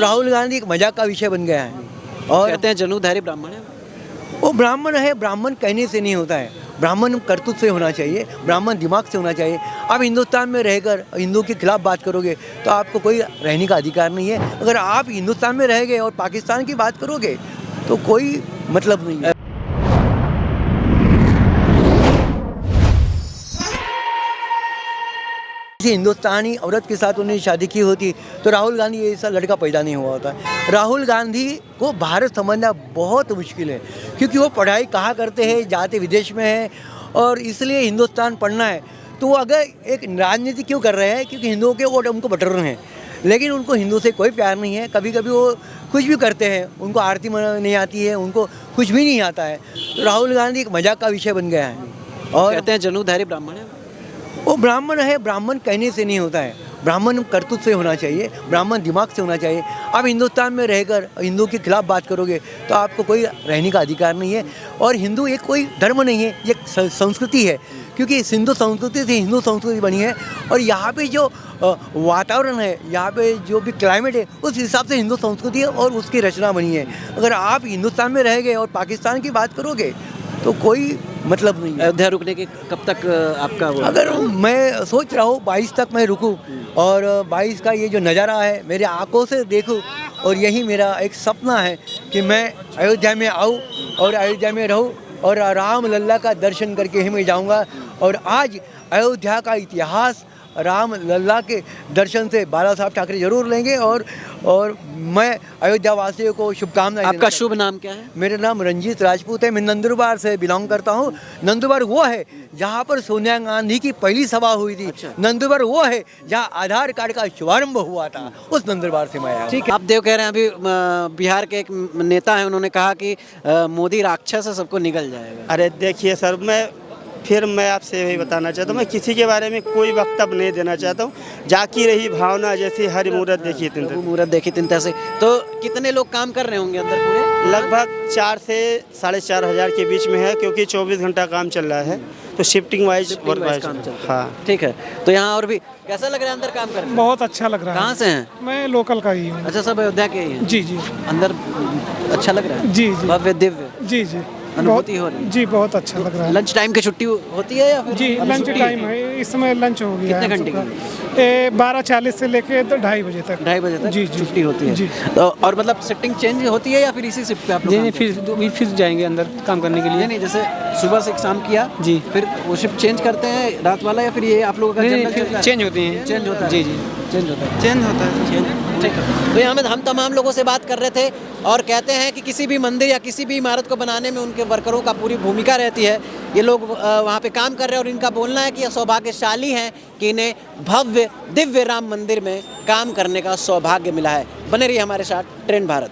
राहुल गांधी एक मजाक का विषय बन गया है। और कहते हैं जनेऊधारी ब्राह्मण है। वो ब्राह्मण है, ब्राह्मण कहने से नहीं होता है, ब्राह्मण करतूत से होना चाहिए, ब्राह्मण दिमाग से होना चाहिए। आप हिंदुस्तान में रहकर हिंदू के खिलाफ बात करोगे तो आपको कोई रहने का अधिकार नहीं है। अगर आप हिंदुस्तान में रह गए और पाकिस्तान की बात करोगे तो कोई मतलब नहीं है। किसी हिंदुस्तानी औरत के साथ उन्होंने शादी की होती तो राहुल गांधी ऐसा लड़का पैदा नहीं हुआ होता। राहुल गांधी को भारत समझना बहुत मुश्किल है, क्योंकि वो पढ़ाई कहाँ करते हैं, जाते विदेश में हैं, और इसलिए हिंदुस्तान पढ़ना है। तो वो अगर एक राजनीति क्यों कर रहे हैं, क्योंकि हिंदुओं के वोट उनको बट रहे हैं, लेकिन उनको हिंदू से कोई प्यार नहीं है। कभी कभी वो कुछ भी करते हैं, उनको आरती नहीं आती है, उनको कुछ भी नहीं आता है। तो राहुल गांधी एक मजाक का विषय बन गया है। और कहते हैं जनेऊधारी ब्राह्मण है। वो ब्राह्मण है, ब्राह्मण कहने से नहीं होता है, ब्राह्मण करतूत से होना चाहिए, ब्राह्मण दिमाग से होना चाहिए। आप हिंदुस्तान में रहकर हिंदू के खिलाफ बात करोगे तो आपको कोई रहने का अधिकार नहीं है। और हिंदू एक कोई धर्म नहीं है, ये संस्कृति है, क्योंकि सिंधु संस्कृति से हिंदू संस्कृति बनी है। और यहाँ पे जो वातावरण है, यहाँ पे जो भी क्लाइमेट है, उस हिसाब से हिंदू संस्कृति है और उसकी रचना बनी है। अगर आप हिंदुस्तान में रह गए और पाकिस्तान की बात करोगे तो कोई मतलब नहीं है। अयोध्या रुकने के कब तक आपका वो? अगर मैं सोच रहा हूँ 22 तक मैं रुकूँ, और 22 का ये जो नज़ारा है मेरे आंखों से देखूँ, और यही मेरा एक सपना है कि मैं अयोध्या में आऊँ और अयोध्या में रहूँ और राम लल्ला का दर्शन करके ही मैं जाऊँगा। और आज अयोध्या का इतिहास राम लल्ला के दर्शन से बाला साहब ठाकरे जरूर लेंगे। और मैं अयोध्या वासियों को शुभकामनाएं। आपका शुभ नाम क्या है? मेरा नाम रंजीत राजपूत है, मैं नंदुरबार से बिलोंग करता हूँ। नंदुरबार वो है जहाँ पर सोनिया गांधी की पहली सभा हुई थी। अच्छा। नंदुरबार वो है जहाँ आधार कार्ड का शुभारंभ हुआ था, उस नंदुरबार से मैं आया हूँ। ठीक है। आप देव कह रहे हैं, अभी बिहार के एक नेता हैं, उन्होंने कहा कि मोदी राक्षस है, सबको निगल जाएगा। अरे देखिए सर, मैं आपसे यही बताना चाहता हूँ, मैं किसी के बारे में कोई वक्तव्य नहीं देना चाहता हूँ। जाकी रही भावना जैसी हरि मूरत देखी तिन प्रभु मूरत देखी तिनता से। तो कितने लोग काम कर रहे होंगे अंदर पूरे? लगभग 4 से 4,500 हज़ार के बीच में है, क्योंकि 24 घंटा काम चल रहा है, तो शिफ्टिंग वाइज वर्क वाइज काम चल रहा है। हाँ ठीक है। तो यहाँ और भी कैसा लग रहा है अंदर काम करके? बहुत अच्छा लग रहा है। कहाँ से हैं? मैं लोकल का ही हूँ। अच्छा, सब अयोध्या के ही हैं? जी जी अंदर अच्छा लग रहा है? जी जी भव्य दिव्य जी जी अनुभूति हो रही है? जी बहुत अच्छा लग रहा है। लंच टाइम की छुट्टी होती है या फिर जी अभी लंच छुट्टी टाइम है, इस समय लंच हो गया कितने है घंटे सबका। 12:40 से लेके तो 2:30 बजे तक। 2:30 बजे तक जी जी छुट्टी होती है? जी। तो और मतलब शिफ्टिंग चेंज होती है या फिर इसी शिफ्ट पे आप लोग काम करते हैं? फिर जाएंगे अंदर काम करने के नहीं नहीं, जैसे सुबह से शाम किया जी। फिर वो शिफ्ट चेंज करते हैं रात वाला, या फिर ये आप लोगों का जनरल चलता है? चेंज होती हैं। चेंज होता है? जी जी चेंज होता है। चेंज होता है। ठीक है। तो यहाँ में हम तमाम लोगों से बात कर रहे थे और कहते हैं कि किसी भी मंदिर या किसी भी इमारत को बनाने में उनके वर्करों का पूरी भूमिका रहती है। ये लोग वहाँ पे काम कर रहे हैं और इनका बोलना है कि ये सौभाग्यशाली हैं कि इन्हें भव्य दिव्य राम मंदिर में काम करने का सौभाग्य मिला है। बने रहिए हमारे साथ ट्रेंड भारत।